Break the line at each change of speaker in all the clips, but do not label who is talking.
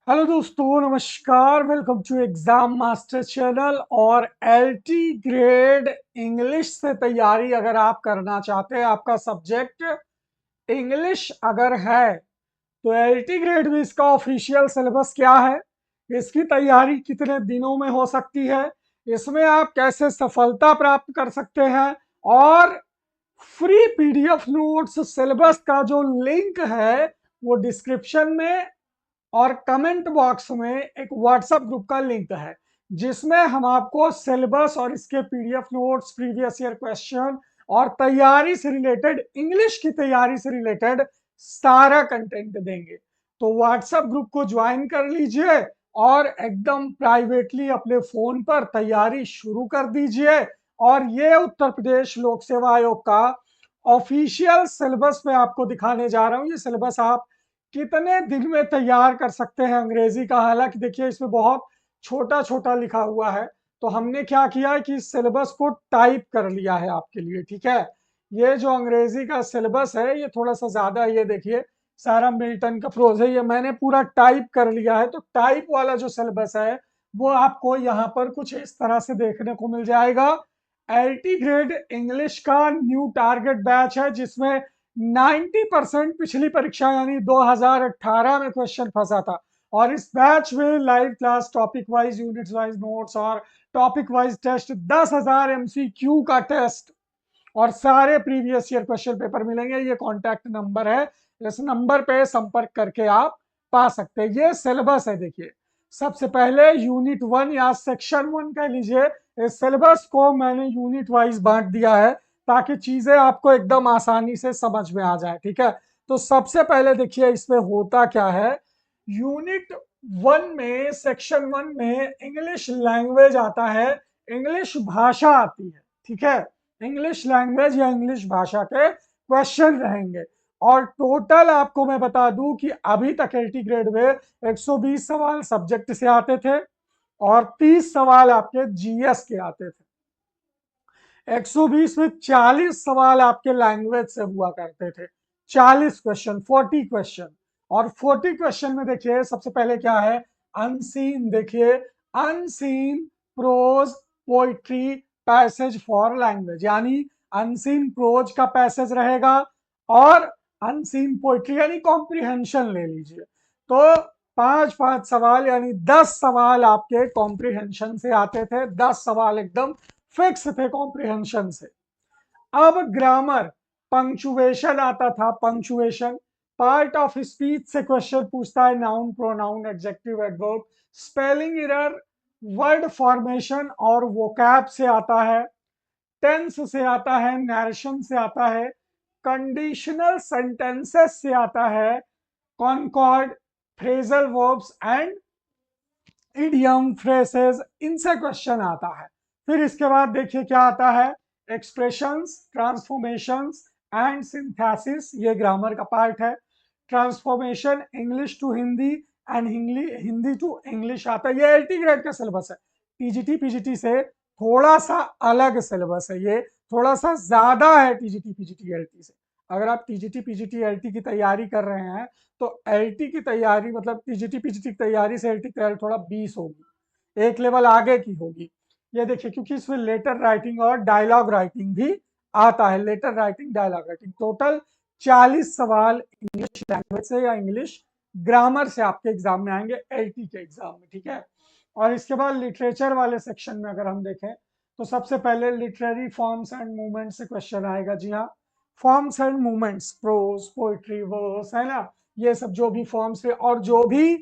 Hello दोस्तों, नमस्कार। Welcome to exam master channel. और एलटी ग्रेड इंग्लिश से तैयारी अगर आप करना चाहते हैं, आपका सब्जेक्ट इंग्लिश अगर है, तो एलटी ग्रेड में इसका ऑफिशियल सिलेबस क्या है, इसकी तैयारी कितने दिनों में हो सकती है, इसमें आप कैसे सफलता प्राप्त कर सकते हैं, और फ्री पीडीएफ नोट्स सिलेबस का जो लिंक है वो डिस्क्रिप्शन में और कमेंट बॉक्स में एक व्हाट्सएप ग्रुप का लिंक है, जिसमें हम आपको सिलेबस और इसके PDF notes, previous year question और तैयारी से रिलेटेड, इंग्लिश की तैयारी से रिलेटेड सारा कंटेंट देंगे। तो व्हाट्सएप ग्रुप को ज्वाइन कर लीजिए और एकदम प्राइवेटली अपने फोन पर तैयारी शुरू कर दीजिए। और ये उत्तर प्रदेश लोक सेवा आयोग का ऑफिशियल सिलेबस मैं आपको दिखाने जा रहा हूं। ये सिलेबस आप कितने दिन में तैयार कर सकते हैं अंग्रेजी का। हालांकि देखिए, इसमें बहुत छोटा छोटा लिखा हुआ है, तो हमने क्या किया है कि इस सिलेबस को टाइप कर लिया है आपके लिए। ठीक है, ये जो अंग्रेजी का सिलेबस है ये थोड़ा सा ज्यादा है। ये देखिए, सारा मिल्टन का प्रोज है, ये मैंने पूरा टाइप कर लिया है। तो टाइप वाला जो सिलेबस है वो आपको यहाँ पर कुछ इस तरह से देखने को मिल जाएगा। एलटी ग्रेड इंग्लिश का न्यू टारगेट बैच है, जिसमें 90% पिछली परीक्षा यानी 2018 में क्वेश्चन फंसा था। और इस बैच में live class, topic wise, unit wise notes और टॉपिक वाइज टेस्ट, 10,000 एमसीक्यू का टेस्ट और सारे प्रीवियस ईयर क्वेश्चन पेपर मिलेंगे। ये कॉन्टैक्ट नंबर है, इस नंबर पे संपर्क करके आप पा सकते हैं। ये सिलेबस है। देखिए, सबसे पहले यूनिट 1 या सेक्शन 1 कह लीजिए, इस सिलेबस को मैंने यूनिट वाइज बांट दिया है ताकि चीजें आपको एकदम आसानी से समझ में आ जाए। ठीक है, तो सबसे पहले देखिए इसमें होता क्या है। यूनिट 1 में, सेक्शन 1 में इंग्लिश लैंग्वेज आता है, इंग्लिश भाषा आती है। ठीक है, इंग्लिश लैंग्वेज या इंग्लिश भाषा के क्वेश्चन रहेंगे। और टोटल आपको मैं बता दूं कि अभी तक एलटी ग्रेड में 120 सवाल सब्जेक्ट से आते थे और 30 सवाल आपके जीएस के आते थे। 120 में 40 सवाल आपके लैंग्वेज से हुआ करते थे। 40 क्वेश्चन, 40 क्वेश्चन। और 40 क्वेश्चन में देखिए सबसे पहले क्या है, अनसीन। देखिए, unseen prose poetry passage for language, यानी अनसीन प्रोज का पैसेज रहेगा और अनसीन पोइट्री यानी कॉम्प्रिहेंशन ले लीजिए। तो 5-5 सवाल यानी 10 सवाल आपके कॉम्प्रिहेंशन से आते थे। 10 सवाल एकदम फिक्स थे कॉम्प्रिहेंशन से। अब ग्रामर, पंक्चुएशन आता था। पंक्चुएशन पार्ट ऑफ स्पीच से क्वेश्चन पूछता है, noun, pronoun, adjective, adverb. Spelling error, word formation और वोकैब से आता है। टेंस से आता है, नरेशन से आता है, कंडीशनल सेंटेंसेस से आता है, concord, phrasal verbs and idiom, phrases, इनसे क्वेश्चन आता है। फिर इसके बाद देखिए क्या आता है, एक्सप्रेशंस, ट्रांसफॉर्मेशंस एंड सिंथेसिस, ये ग्रामर का पार्ट है। Transformation English to Hindi and Hindi to English आता है। ये एलटी ग्रेड का सिलेबस है। टीजीटी पीजीटी से थोड़ा सा अलग सिलेबस है, ये थोड़ा सा ज्यादा है टीजीटी पीजीटी एलटी से। अगर आप टीजीटी पीजीटी एलटी की तैयारी कर रहे हैं तो एलटी की तैयारी, मतलब टीजीटी पीजीटी की तैयारी से एलटी की तैयारी थोड़ा 20 होगी, एक लेवल आगे की होगी। ये देखिए, क्योंकि इसमें लेटर राइटिंग और डायलॉग राइटिंग भी आता है। Letter writing, dialogue writing, total 40 सवाल इंग्लिश लैंग्वेज से या इंग्लिश ग्रामर से आपके एग्जाम में आएंगे, एलटी के एग्जाम में। ठीक है, और इसके बाद लिटरेचर वाले सेक्शन में अगर हम देखें तो सबसे पहले लिटरेरी फॉर्म्स एंड मूवमेंट से क्वेश्चन आएगा। जी हाँ, forms and movements, prose, poetry, verse, है ना, ये सब जो भी फॉर्म्स थे और जो भी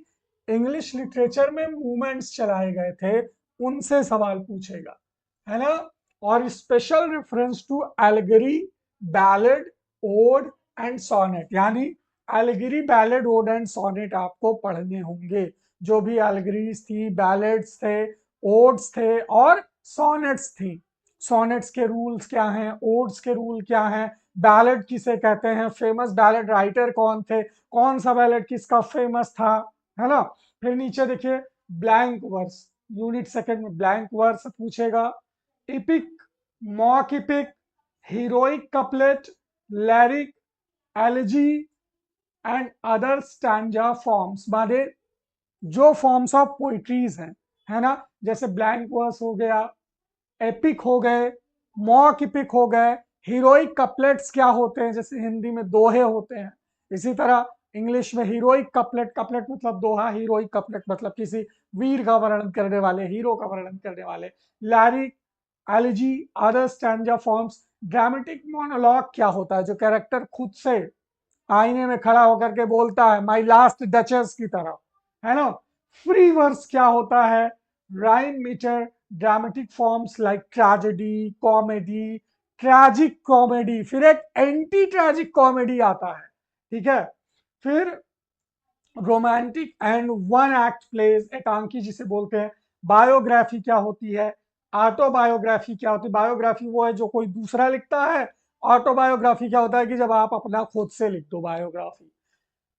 इंग्लिश लिटरेचर में मूवमेंट्स चलाए गए थे उनसे सवाल पूछेगा, है ना। और special reference to allegory, ballad, ode and sonnet, यानी allegory, ballad, ode and sonnet आपको पढ़ने होंगे। जो भी एलगरीज थी, बैलेड्स थे, ओड्स थे और सोनेट्स थी। सोनेट्स के रूल्स क्या हैं, ओड्स के रूल क्या हैं, बैलेड किसे कहते हैं, फेमस बैलेड राइटर कौन थे, कौन सा बैलेड किसका फेमस था, है ना। फिर नीचे देखिए, ब्लैंक वर्स, यूनिट सेकंड में ब्लैंक वर्स पूछेगा। Epic, mock epic, heroic couplet, lyric, elegy and other stanza forms, माने जो फॉर्म्स ऑफ पोइट्रीज हैं, है ना, जैसे ब्लैंक वर्स हो गया, एपिक हो गए, मॉक एपिक हो गए, हीरोइक कपलेट्स क्या होते हैं, जैसे हिंदी में दोहे होते हैं, इसी तरह इंग्लिश में हीरोइक कपलेट, कपलेट मतलब दोहा, हीरोइक कपलेट मतलब किसी वीर का वर्णन करने वाले, हीरो का वर्णन करने वाले, lyric, elegy, other stanza forms. Dramatic monologue क्या होता है, जो कैरेक्टर खुद से आईने में खड़ा होकर के बोलता है, माई लास्ट डचेस की तरह, है ना। फ्री वर्स क्या होता है, rhyme metre, dramatic forms like tragedy, comedy, tragic comedy, फिर एक एंटी ट्रैजिक कॉमेडी आता है, ठीक है। फिर romantic and one act plays, एकांकी जिसे बोलते हैं। बायोग्राफी क्या होती है, ऑटोबायोग्राफी क्या होती है, बायोग्राफी वो है जो कोई दूसरा लिखता है, ऑटोबायोग्राफी क्या होता है कि जब आप अपना खुद से लिख दो बायोग्राफी।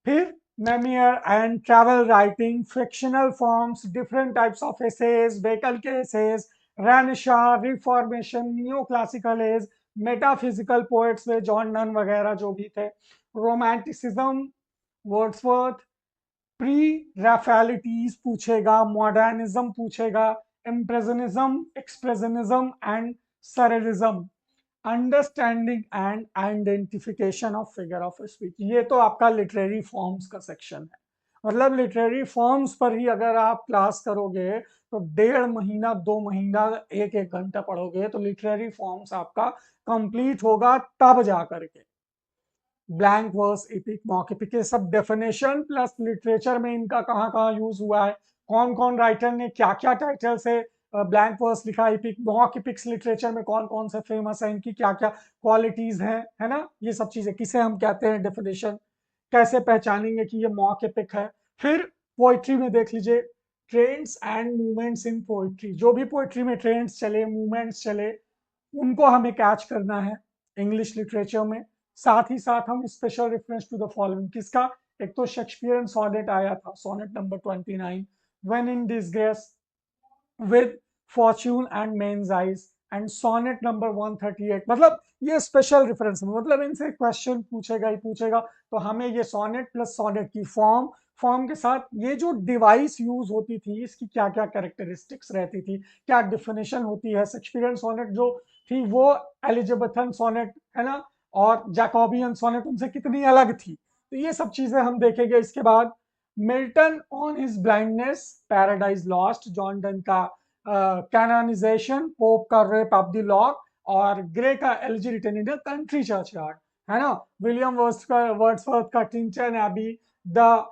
फिर memoir and travel writing, fictional forms, different types of essays, Bacon के essays, renaissance, reformation, new classical age, metaphysical poets में जॉन नन वगैरह जो भी थे, रोमांटिसिज्म, वर्ड्सवर्थ, प्री रैफेलिटीज पूछेगा, मॉडर्निज्म पूछेगा, impressionism, expressionism and surrealism, understanding and identification of figure of speech. ये तो आपका लिटरेरी फॉर्म्स का सेक्शन है। मतलब लिटरेरी फॉर्म्स पर ही अगर आप क्लास करोगे तो 1.5 महीना 2 महीना 1-1 घंटा पढ़ोगे तो लिटरेरी फॉर्म्स आपका कंप्लीट होगा, तब जा करके blank verse, epic, mock epic, ये सब डेफिनेशन प्लस लिटरेचर में इनका कहाँ कहाँ यूज हुआ है, कौन कौन राइटर ने क्या क्या टाइटल से ब्लैंक वर्स लिखा, एपिक मॉक एपिक्स लिटरेचर में कौन कौन से फेमस है, इनकी क्या क्या क्वालिटीज हैं, है ना, ये सब चीजें किसे हम कहते हैं, डेफिनेशन कैसे पहचानेंगे कि ये मॉक एपिक है। फिर पोइट्री में देख लीजिए, trends and movements in poetry, जो भी पोइट्री में ट्रेंड्स चले, मूवमेंट्स चले, उनको हमें कैच करना है इंग्लिश लिटरेचर में। साथ ही साथ हम special reference to the following, किसका, एक तो शेक्सपियरियन सोनेट आया था, sonnet number 29, when in disgrace, with fortune and men's eyes, and sonnet number 138। मतलब ये स्पेशल रेफरेंस में, मतलब इनसे क्वेश्चन पूछेगा ही पूछेगा, तो हमें ये सोनेट प्लस सोनेट की फॉर्म, फॉर्म के साथ ये जो डिवाइस यूज होती थी इसकी क्या क्या कैरेक्टरिस्टिक्स रहती थी, क्या डिफिनेशन होती है, शेक्सपियरियन सोनेट जो थी वो एलिजाबेथन सोनेट, है ना, और जैकोबियन सोनेट उनसे कितनी अलग थी, तो ये सब चीजें हम देखेंगे। इसके बाद Milton on his blindness, paradise lost, John Donne का कैनोनाइजेशन, पोप का रेप ऑफ द लॉक, और ग्रे का elegy written in the country churchyard, है ना, विलियम वर्ड्सवर्थ का Tintern Abbey, the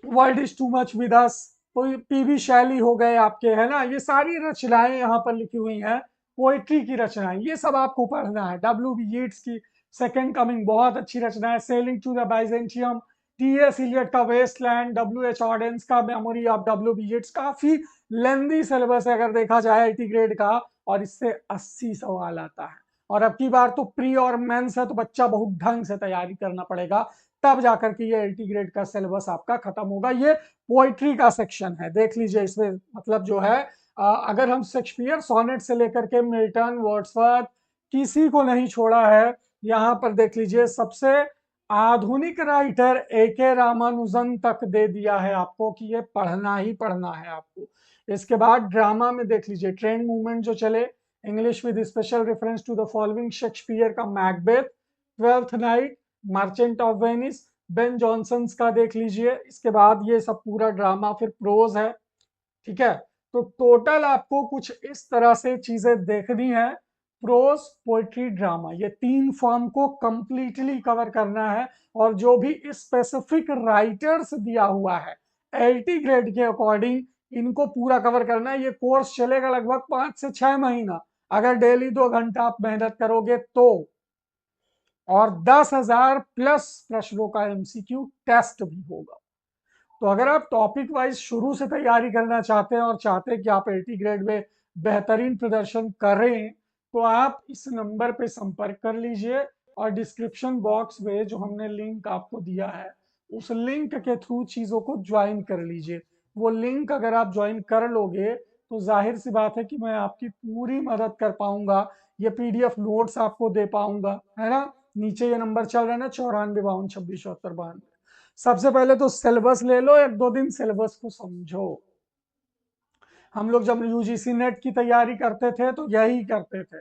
world is too much with us, PB Shelley हो गए आपके, है ना, ये सारी रचनाएं यहाँ पर लिखी हुई हैं, पोइट्री की रचनाएं, ये सब आपको पढ़ना है। डब्ल्यू बी येट्स की सेकंड कमिंग बहुत अच्छी रचना है, sailing to the Byzantium, T S Eliot का वेस्टलैंड, डब्ल्यू एच ऑर्डेंस का memory of W B Yeats, काफी लेंदी सिलेबस है अगर देखा जाए आईटी ग्रेड का, और इससे 80 सवाल आता है, और अब की बार तो प्री और मेंस है तो बच्चा बहुत ढंग से तैयारी करना पड़ेगा, तब जाकर के ये एल्टी ग्रेड का सिलेबस आपका खत्म होगा। ये पोइट्री का सेक्शन है, देख लीजिए इसमें मतलब जो है अगर हम शेक्सपियर सोनेट से लेकर के मिल्टन, वर्ड्सवर्थ, किसी को नहीं छोड़ा है, यहाँ पर देख लीजिए सबसे आधुनिक राइटर ए.के. रामानुजन तक दे दिया है आपको कि ये पढ़ना ही पढ़ना है आपको। इसके बाद ड्रामा में देख लीजिए ट्रेंड मूवमेंट जो चले, English with special reference to the following, Shakespeare का Macbeth, twelfth night, merchant of Venice, Ben Jonson का देख लीजिए। इसके बाद ये सब पूरा ड्रामा, फिर प्रोज है, ठीक है। तो टोटल आपको कुछ इस तरह से चीजें देखनी है, प्रोज, पोइट्री, ड्रामा, ये 3 फॉर्म को कंप्लीटली कवर करना है, और जो भी स्पेसिफिक राइटर्स दिया हुआ है एलटी ग्रेड के अकॉर्डिंग इनको पूरा कवर करना है। ये कोर्स चलेगा लगभग 5 से 6 महीना, अगर डेली 2 घंटा आप मेहनत करोगे तो, और 10,000 प्लस प्रश्नों का एमसीक्यू टेस्ट भी होगा। तो अगर आप टॉपिक वाइज शुरू से तैयारी करना चाहते हैं और चाहते हैं कि आप एलटी ग्रेड में बेहतरीन प्रदर्शन करें, तो आप इस नंबर पे संपर्क कर लीजिए, और डिस्क्रिप्शन बॉक्स में जो हमने लिंक आपको दिया है उस लिंक के थ्रू चीज़ों को ज्वाइन कर लीजिए। वो लिंक अगर आप ज्वाइन कर लोगे तो जाहिर सी बात है कि मैं आपकी पूरी मदद कर पाऊंगा, ये पीडीएफ नोट्स आपको दे पाऊंगा, है ना। नीचे ये नंबर चल रहा है ना, 94 52 26 74 92, सबसे पहले तो सिलेबस ले लो, 1-2 दिन सिलेबस को समझो। हम लोग जब यूजीसी नेट की तैयारी करते थे तो यही करते थे,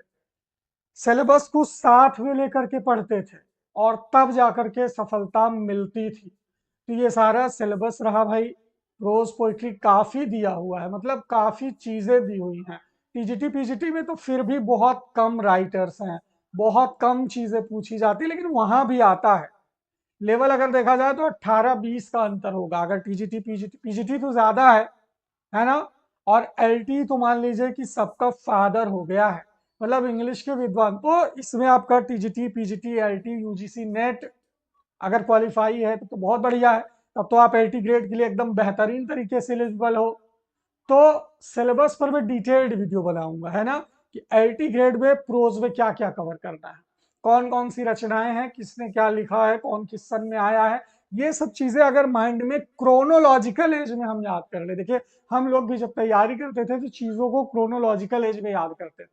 सिलेबस को साथ में लेकर के पढ़ते थे और तब जाकर के सफलता मिलती थी। तो ये सारा सिलेबस रहा भाई। रोज पोइट्री काफी दिया हुआ है, मतलब काफी चीजें दी हुई हैं। टीजीटी पीजीटी में तो फिर भी बहुत कम राइटर्स हैं, बहुत कम चीजें पूछी जाती, लेकिन वहां भी आता है। लेवल अगर देखा जाए तो 18-20 का अंतर होगा। अगर टीजीटी पीजीटी पीजीटी तो ज्यादा है ना। और एलटी तो मान लीजिए कि सबका फादर हो गया है, मतलब इंग्लिश के विद्वान। तो इसमें आपका TGT PGT LT UGC net अगर क्वालिफाई है तो बहुत बढ़िया है। तब तो आप एलटी ग्रेड के लिए एकदम बेहतरीन तरीके से एलिजिबल हो। तो सिलेबस पर मैं डिटेल्ड वीडियो बनाऊंगा, है ना, कि एलटी ग्रेड में प्रोज में क्या क्या कवर करना है, कौन कौन सी रचनाएं हैं, किसने क्या लिखा है, कौन किस सन में आया है। ये सब चीजें अगर माइंड में क्रोनोलॉजिकल एज में हम याद कर ले, देखिए हम लोग भी जब तैयारी करते थे तो चीजों को क्रोनोलॉजिकल एज में याद करते थे,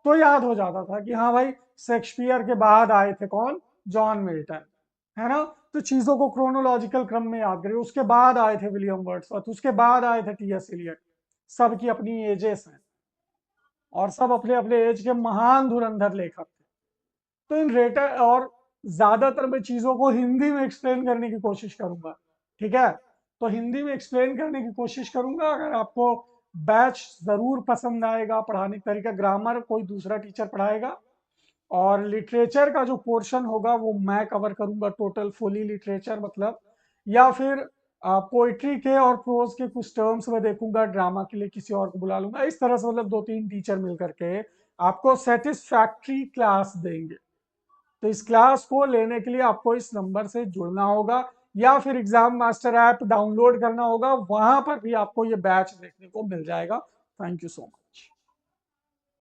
तो याद हो जाता था कि हाँ भाई शेक्सपियर के बाद आए थे कौन, जॉन मिल्टन, है ना। तो चीजों को क्रोनोलॉजिकल क्रम में याद करिए। उसके बाद आए थे विलियम वर्ड्सवर्थ, उसके बाद आए थे टीएस इलियट। सबकी अपनी एजेस हैं और सब अपने अपने एज के महान धुरंधर लेखक थे। तो इन रेटर और ज्यादातर मैं चीजों को हिंदी में एक्सप्लेन करने की कोशिश करूंगा, ठीक है। तो हिंदी में एक्सप्लेन करने की कोशिश करूंगा। अगर आपको बैच जरूर पसंद आएगा, पढ़ाने का तरीका, ग्रामर कोई दूसरा टीचर पढ़ाएगा, और लिटरेचर का जो पोर्शन होगा वो मैं कवर करूंगा, टोटल फुली लिटरेचर मतलब। या फिर पोइट्री के और प्रोज के कुछ टर्म्स में देखूंगा, ड्रामा के लिए किसी और को बुला लूंगा। इस तरह से मतलब 2-3 टीचर मिलकर के आपको सेटिस्फैक्ट्री क्लास देंगे। तो इस क्लास को लेने के लिए आपको इस नंबर से जुड़ना होगा या फिर एग्जाम मास्टर ऐप डाउनलोड करना होगा, वहां पर भी आपको ये बैच देखने को मिल जाएगा। Thank you so much.